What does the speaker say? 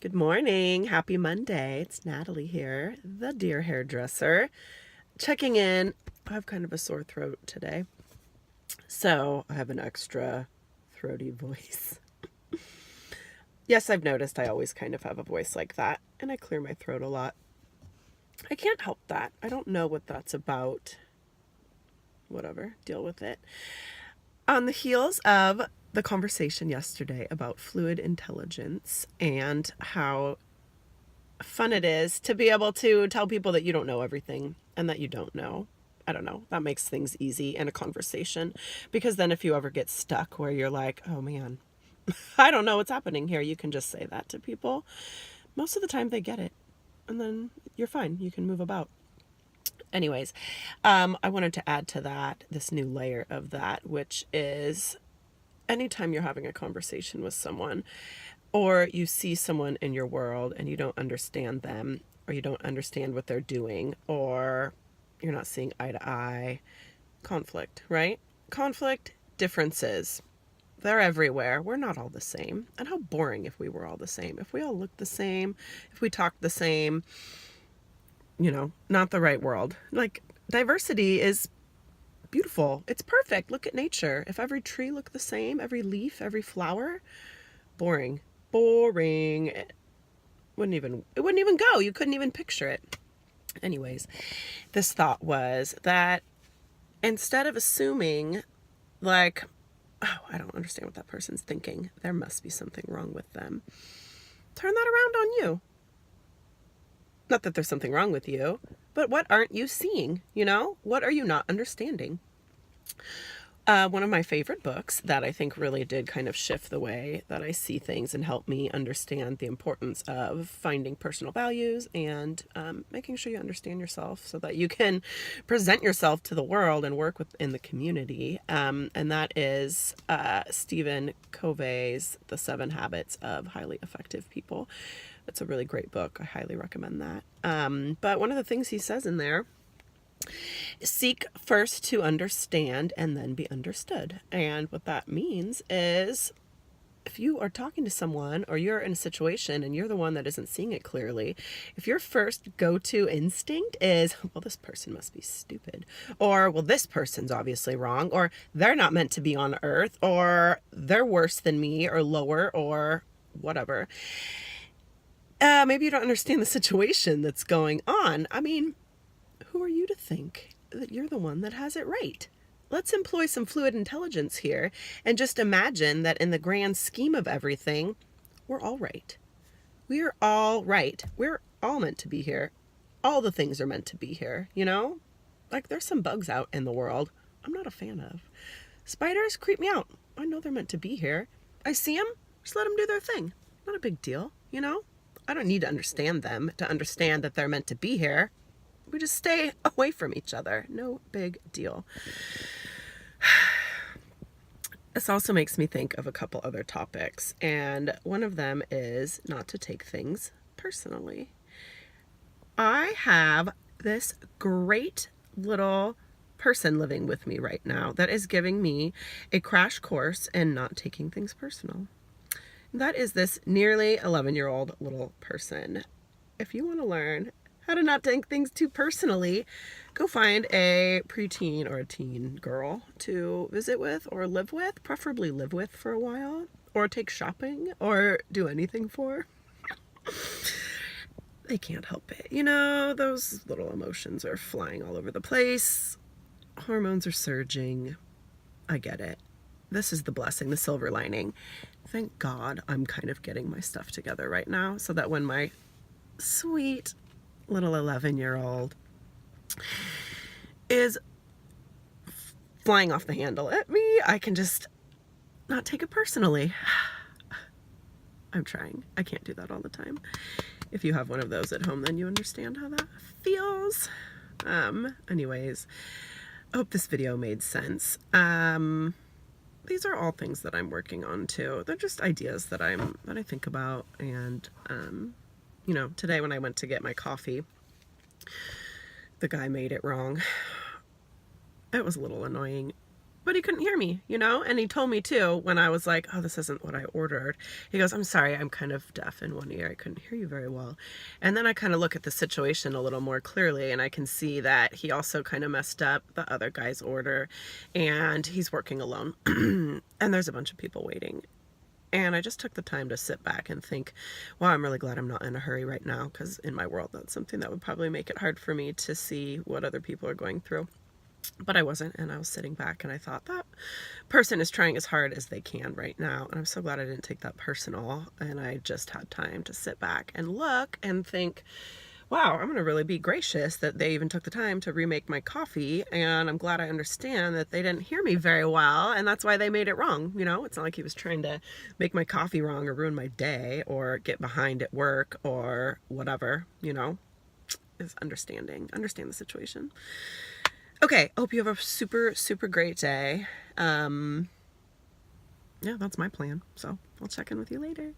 Good morning. Happy Monday. It's Natalie here, the dear hairdresser, checking in. I have kind of a sore throat today, so I have an extra throaty voice. Yes, I've noticed I always kind of have a voice like that, and I clear my throat a lot. I can't help that. I don't know what that's about. Whatever, deal with it. On the heels of the conversation yesterday about fluid intelligence and how fun it is to be able to tell people that you don't know everything and that you don't know. I don't know. That makes things easy in a conversation, because then if you ever get stuck where you're like, oh man, I don't know what's happening here, you can just say that to people. Most of the time they get it, and then you're fine. You can move about. Anyways, I wanted to add to that this new layer of that, which is anytime you're having a conversation with someone, or you see someone in your world and you don't understand them, or you don't understand what they're doing, or you're not seeing eye to eye, conflict, right? Conflict, differences. They're everywhere. We're not all the same. And how boring if we were all the same. If we all looked the same, if we talked the same, not the right world. Like, diversity is beautiful. It's perfect. Look at nature. If every tree looked the same, every leaf, every flower, boring. Boring. It wouldn't even go. You couldn't even picture it. Anyways, this thought was that instead of assuming, like, oh, I don't understand what that person's thinking, there must be something wrong with them, turn that around on you. Not that there's something wrong with you, but what aren't you seeing? What are you not understanding? One of my favorite books that I think really did kind of shift the way that I see things and help me understand the importance of finding personal values and making sure you understand yourself so that you can present yourself to the world and work within the community. And that is Stephen Covey's The 7 Habits of Highly Effective People. It's a really great book. I highly recommend that. But one of the things he says in there, seek first to understand and then be understood. And what that means is, if you are talking to someone or you're in a situation and you're the one that isn't seeing it clearly, if your first go-to instinct is, well, this person must be stupid, or, well, this person's obviously wrong, or they're not meant to be on earth, or they're worse than me or lower or whatever, maybe you don't understand the situation that's going on. I mean, who are you to think that you're the one that has it right? Let's employ some fluid intelligence here and just imagine that in the grand scheme of everything, we're all right. We're all right. We're all meant to be here. All the things are meant to be here, Like, there's some bugs out in the world I'm not a fan of. Spiders creep me out. I know they're meant to be here. I see them, just let them do their thing. Not a big deal, I don't need to understand them to understand that they're meant to be here. We just stay away from each other. No big deal. This also makes me think of a couple other topics, and one of them is not to take things personally. I have this great little person living with me right now that is giving me a crash course in not taking things personal. That is this nearly 11-year-old little person. If you want to learn how to not take things too personally, go find a preteen or a teen girl to visit with or live with, preferably live with for a while, or take shopping or do anything for. They can't help it. Those little emotions are flying all over the place. Hormones are surging. I get it. This is the blessing, the silver lining. Thank God I'm kind of getting my stuff together right now so that when my sweet little 11-year-old is flying off the handle at me, I can just not take it personally. I'm trying. I can't do that all the time. If you have one of those at home, then you understand how that feels. Anyways, I hope this video made sense. These are all things that I'm working on too. They're just ideas that I think about. And today when I went to get my coffee, the guy made it wrong. It was a little annoying. but he couldn't hear me, you know? And he told me too, when I was like, oh, this isn't what I ordered. He goes, I'm sorry, I'm kind of deaf in one ear. I couldn't hear you very well. And then I kind of look at the situation a little more clearly, and I can see that he also kind of messed up the other guy's order, and he's working alone. And there's a bunch of people waiting. And I just took the time to sit back and think, wow, I'm really glad I'm not in a hurry right now, because in my world, that's something that would probably make it hard for me to see what other people are going through. But I wasn't, and I was sitting back, and I thought, that person is trying as hard as they can right now, and I'm so glad I didn't take that personal, and I just had time to sit back and look and think, wow, I'm going to really be gracious that they even took the time to remake my coffee, and I'm glad I understand that they didn't hear me very well, and that's why they made it wrong. You know, it's not like he was trying to make my coffee wrong or ruin my day or get behind at work or whatever, you know. Is understand the situation. Okay, hope you have a super, super great day. Yeah, that's my plan. So I'll check in with you later.